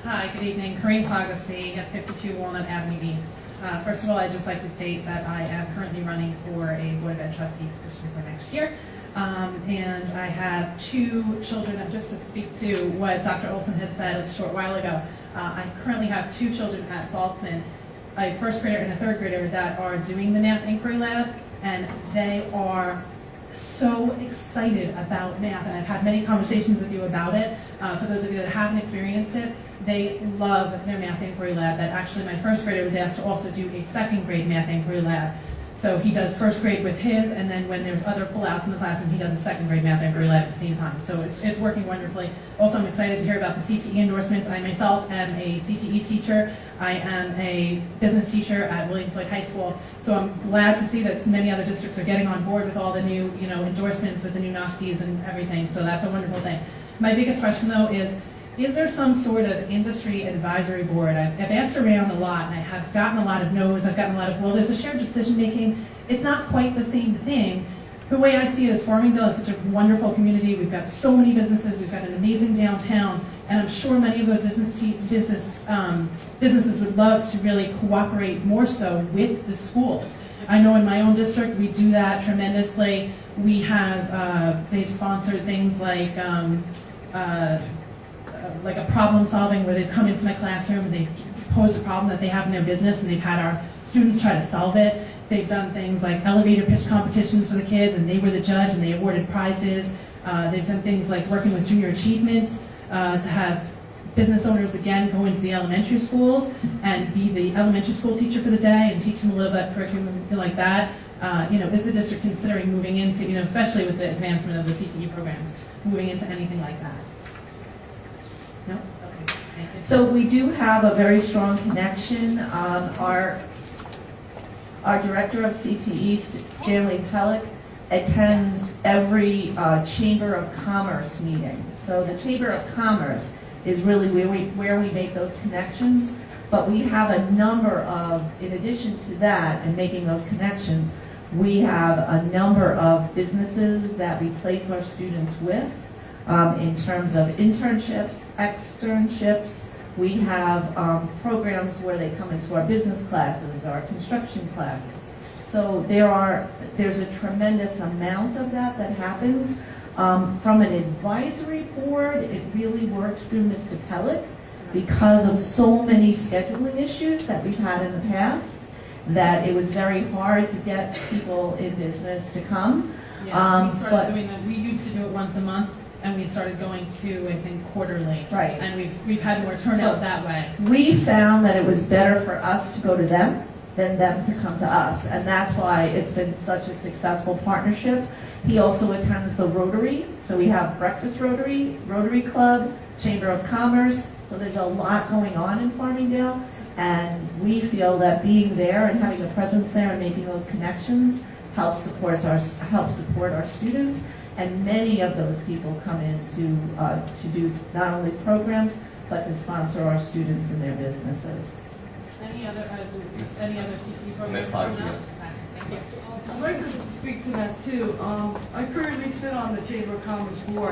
Hi, good evening. Korin at 52 Walnut Avenue East. First of all, I'd just like to state that I am currently running for a Board of Ed trustee position for next year. And I have two children, and just to speak to what Dr. Olson had said a short while ago, I currently have two children at Saltzman, a first grader and a third grader, that are doing the Math Inquiry Lab, and they are so excited about math, and I've had many conversations with you about it. For those of you that haven't experienced it, they love their Math Inquiry Lab. That actually my first grader was asked to also do a second grade Math Inquiry Lab. So he does first grade with his, and then when there's other pullouts in the classroom, he does a second grade Math Inquiry Lab at the same time. So it's working wonderfully. Also, I'm excited to hear about the CTE endorsements. I myself am a CTE teacher. I am a business teacher at William Floyd High School. So I'm glad to see that many other districts are getting on board with all the new, endorsements with the new NOCTIs and everything. So that's a wonderful thing. My biggest question though is there some sort of industry advisory board? I've asked around a lot, and I have gotten a lot of no's. I've gotten a lot of, well, there's a shared decision making. It's not quite the same thing. The way I see it is Farmingdale is such a wonderful community. We've got so many businesses. We've got an amazing downtown, and I'm sure many of those businesses would love to really cooperate more so with the schools. I know in my own district we do that tremendously. We have they've sponsored things like a problem solving, where they've come into my classroom and they've posed a problem that they have in their business, and they've had our students try to solve it. They've done things like elevator pitch competitions for the kids, and they were the judge and they awarded prizes. They've done things like working with junior achievement to have business owners again go into the elementary schools and be the elementary school teacher for the day and teach them a little bit of curriculum like that. Is the district considering moving into, especially with the advancement of the CTE programs, moving into anything like that? No? Okay. Thank you. So we do have a very strong connection. Our director of CTE, Stanley Pellick, attends every Chamber of Commerce meeting. So the Chamber of Commerce is really where we make those connections. But we have a number of, in addition to that and making those connections, we have a number of businesses that we place our students with. In terms of internships, externships, we have programs where they come into our business classes, our construction classes. So there's a tremendous amount of that happens. From an advisory board, it really works through Mr. Pellick because of so many scheduling issues that we've had in the past, that it was very hard to get people in business to come. Yeah, we started doing that. We used to do it once a month, and we started going to, I think, quarterly. Right. And we've had more turnout that way. We found that it was better for us to go to them than them to come to us, and that's why it's been such a successful partnership. He also attends the Rotary, so we have Breakfast Rotary, Rotary Club, Chamber of Commerce, so there's a lot going on in Farmingdale, and we feel that being there and having a presence there and making those connections helps support our students. And many of those people come in to do not only programs, but to sponsor our students in their businesses. Any other CTE programs? Ms. Potts, coming yeah. up? Thank you. I'd like to speak to that too. I currently sit on the Chamber of Commerce board.